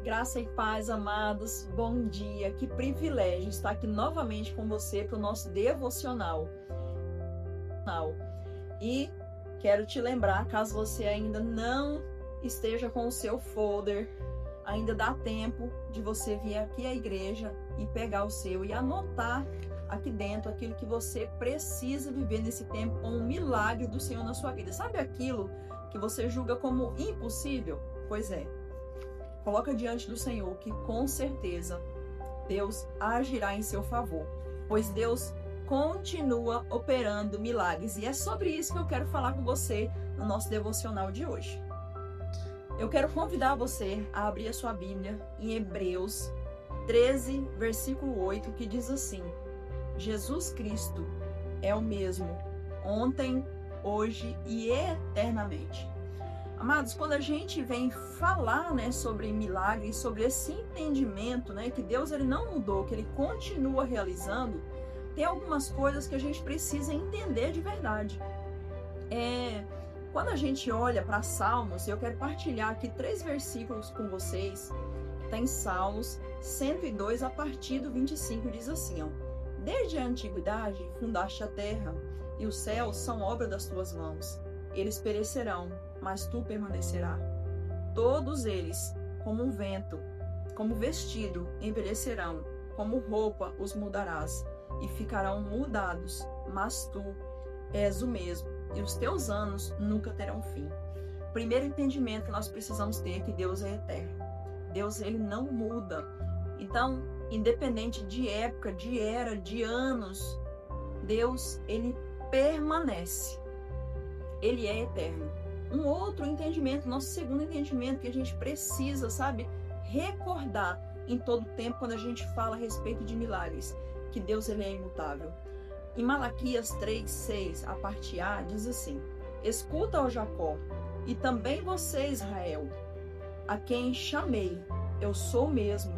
Graça e paz, amados. Bom dia. Que privilégio estar aqui novamente com você para o nosso devocional. E quero te lembrar, caso você ainda não esteja com o seu folder, ainda dá tempo de você vir aqui à igreja e pegar o seu e anotar aqui dentro aquilo que você precisa viver nesse tempo com um milagre do Senhor na sua vida. Sabe aquilo que você julga como impossível? Pois é. Coloca diante do Senhor que com certeza Deus agirá em seu favor, pois Deus continua operando milagres. E é sobre isso que eu quero falar com você no nosso devocional de hoje. Eu quero convidar você a abrir a sua Bíblia em Hebreus 13, versículo 8, que diz assim: Jesus Cristo é o mesmo ontem, hoje e eternamente. Amados, quando a gente vem falar, sobre milagres, sobre esse entendimento, que Deus ele não mudou, que ele continua realizando, tem algumas coisas que a gente precisa entender de verdade. Quando a gente olha para Salmos, eu quero partilhar aqui 3 versículos com vocês. Está em Salmos 102, a partir do 25, diz assim: Desde a antiguidade fundaste a terra, e os céus são obra das tuas mãos. Eles perecerão, mas tu permanecerás. Todos eles, como um vento, como vestido, envelhecerão, como roupa os mudarás, e ficarão mudados, mas tu és o mesmo, e os teus anos nunca terão fim. Primeiro entendimento que nós precisamos ter é que Deus é eterno. Deus, ele não muda. Então, independente de época, de era, de anos, Deus, ele permanece. Ele é eterno. Um outro entendimento, nosso segundo entendimento que a gente precisa, recordar em todo tempo quando a gente fala a respeito de milagres, que Deus ele é imutável. Em Malaquias 3:6, a parte A, diz assim: Escuta, ó Jacó, e também você, Israel, a quem chamei, eu sou o mesmo,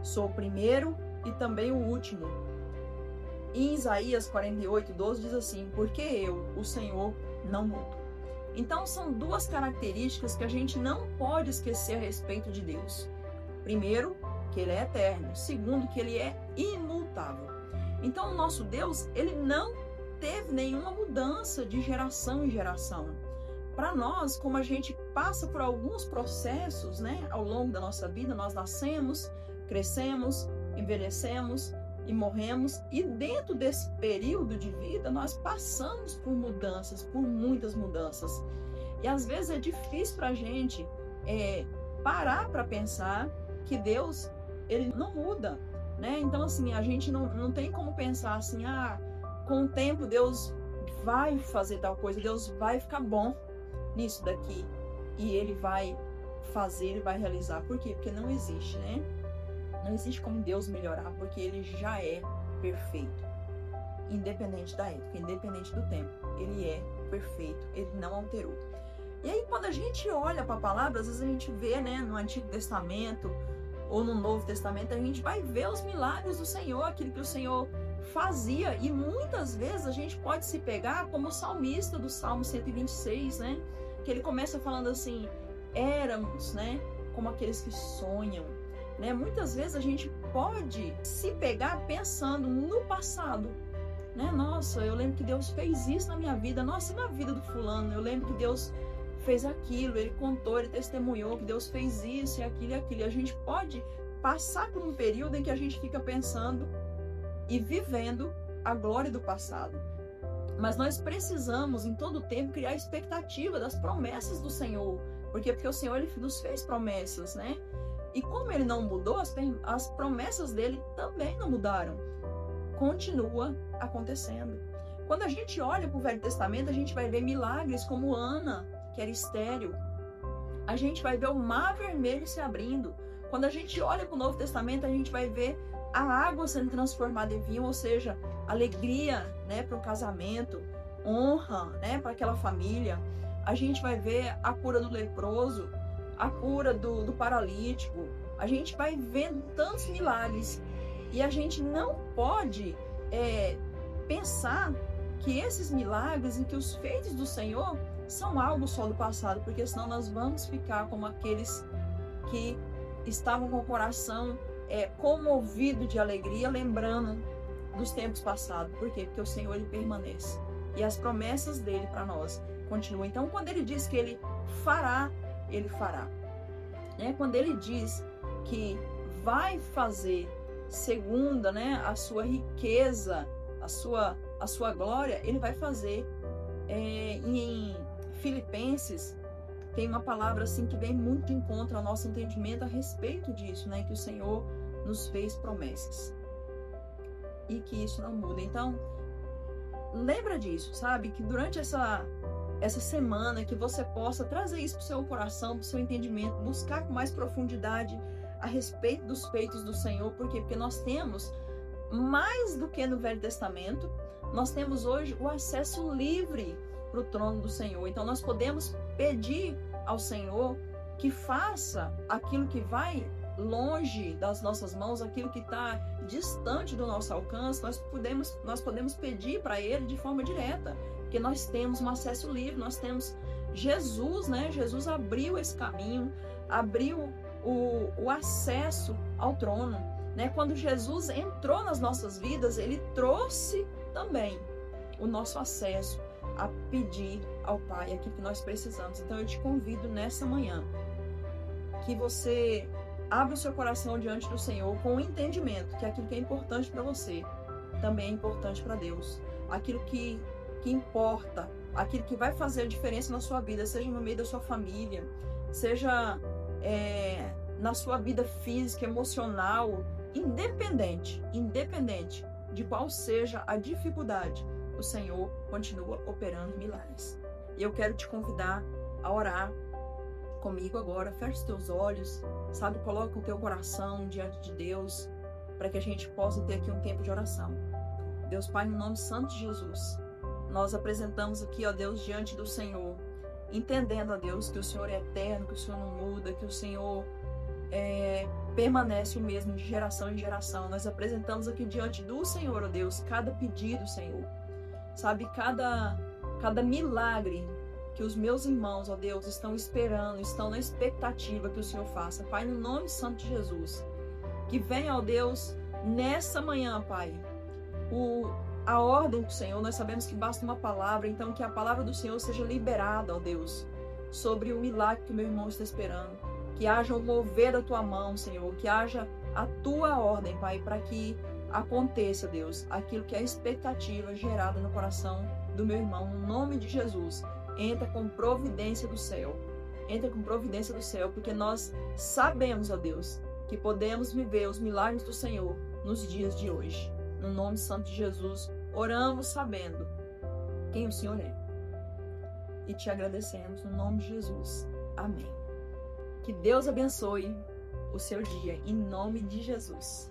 sou o primeiro e também o último. Em Isaías 48:12 diz assim: Porque eu, o Senhor, não mudo. Então são 2 características que a gente não pode esquecer a respeito de Deus. Primeiro, que ele é eterno. Segundo, que ele é imutável. Então o nosso Deus, ele não teve nenhuma mudança de geração em geração. Para nós, como a gente passa por alguns processos, ao longo da nossa vida, nós nascemos, crescemos, envelhecemos e morremos, e dentro desse período de vida nós passamos por mudanças, por muitas mudanças, e às vezes é difícil para a gente parar para pensar que Deus ele não muda, Então assim, a gente não tem como pensar assim, com o tempo Deus vai fazer tal coisa, Deus vai ficar bom nisso daqui, e ele vai fazer, ele vai realizar. Por quê? Porque não existe, Não existe como Deus melhorar, porque ele já é perfeito. Independente da época, independente do tempo. Ele é perfeito, ele não alterou. E aí, quando a gente olha para a palavra, às vezes a gente vê, no Antigo Testamento ou no Novo Testamento, a gente vai ver os milagres do Senhor, aquilo que o Senhor fazia. E muitas vezes a gente pode se pegar como o salmista do Salmo 126, Que ele começa falando assim: éramos, como aqueles que sonham. Muitas vezes a gente pode se pegar pensando no passado, Nossa, eu lembro que Deus fez isso na minha vida. Nossa, e na vida do fulano? Eu lembro que Deus fez aquilo, ele contou, ele testemunhou que Deus fez isso e aquilo e aquilo. E a gente pode passar por um período em que a gente fica pensando e vivendo a glória do passado. Mas nós precisamos, em todo tempo, criar a expectativa das promessas do Senhor. Porque o Senhor ele nos fez promessas, E como ele não mudou, as promessas dele também não mudaram. Continua acontecendo. Quando a gente olha para o Velho Testamento, a gente vai ver milagres como Ana, que era estéril. A gente vai ver o Mar Vermelho se abrindo. Quando a gente olha para o Novo Testamento, a gente vai ver a água sendo transformada em vinho, ou seja, alegria, para o casamento, honra, para aquela família. A gente vai ver a cura do leproso, a cura do paralítico. A gente vai vendo tantos milagres, e a gente não pode pensar que esses milagres, em que os feitos do Senhor são algo só do passado, porque senão nós vamos ficar como aqueles que estavam com o coração comovido de alegria, lembrando dos tempos passados. Por quê? Porque o Senhor, ele permanece. E as promessas dele para nós continuam. Então, quando ele diz que ele fará, ele fará. Quando ele diz que vai fazer segundo, a sua riqueza, a sua glória, ele vai fazer. Em Filipenses tem uma palavra assim que vem muito em contra ao nosso entendimento a respeito disso, que o Senhor nos fez promessas e que isso não muda. Então, lembra disso, sabe? Que durante essa semana que você possa trazer isso para o seu coração, para o seu entendimento, buscar com mais profundidade a respeito dos feitos do Senhor. Por quê? Porque nós temos, mais do que no Velho Testamento, nós temos hoje o acesso livre para o trono do Senhor. Então nós podemos pedir ao Senhor que faça aquilo que vai longe das nossas mãos, aquilo que está distante do nosso alcance. Nós podemos pedir para Ele de forma direta, porque nós temos um acesso livre, nós temos Jesus, Jesus abriu esse caminho, abriu o acesso ao trono. Quando Jesus entrou nas nossas vidas, Ele trouxe também o nosso acesso a pedir ao Pai aquilo que nós precisamos. Então eu te convido nessa manhã que você abra o seu coração diante do Senhor com o entendimento que aquilo que é importante para você também é importante para Deus. Aquilo que importa, aquilo que vai fazer a diferença na sua vida, seja no meio da sua família, seja na sua vida física, emocional, independente de qual seja a dificuldade, o Senhor continua operando milagres. E eu quero te convidar a orar comigo agora. Feche os teus olhos, sabe? Coloca o teu coração diante de Deus, para que a gente possa ter aqui um tempo de oração. Deus Pai, no nome santo de Jesus, nós apresentamos aqui, ó Deus, diante do Senhor, entendendo, ó Deus, que o Senhor é eterno, que o Senhor não muda, que o Senhor permanece o mesmo de geração em geração. Nós apresentamos aqui diante do Senhor, ó Deus, cada pedido, Senhor, sabe, cada milagre que os meus irmãos, ó Deus, estão esperando, estão na expectativa que o Senhor faça. Pai, no nome santo de Jesus, que venha, ó Deus, nessa manhã, Pai, a ordem do Senhor. Nós sabemos que basta uma palavra, então que a palavra do Senhor seja liberada, ó Deus, sobre o milagre que o meu irmão está esperando. Que haja o mover da tua mão, Senhor, que haja a tua ordem, Pai, para que aconteça, Deus, aquilo que é a expectativa gerada no coração do meu irmão, no nome de Jesus. Entra com providência do céu, porque nós sabemos, ó Deus, que podemos viver os milagres do Senhor nos dias de hoje. No nome santo de Jesus, oramos sabendo quem o Senhor é e te agradecemos no nome de Jesus. Amém. Que Deus abençoe o seu dia, em nome de Jesus.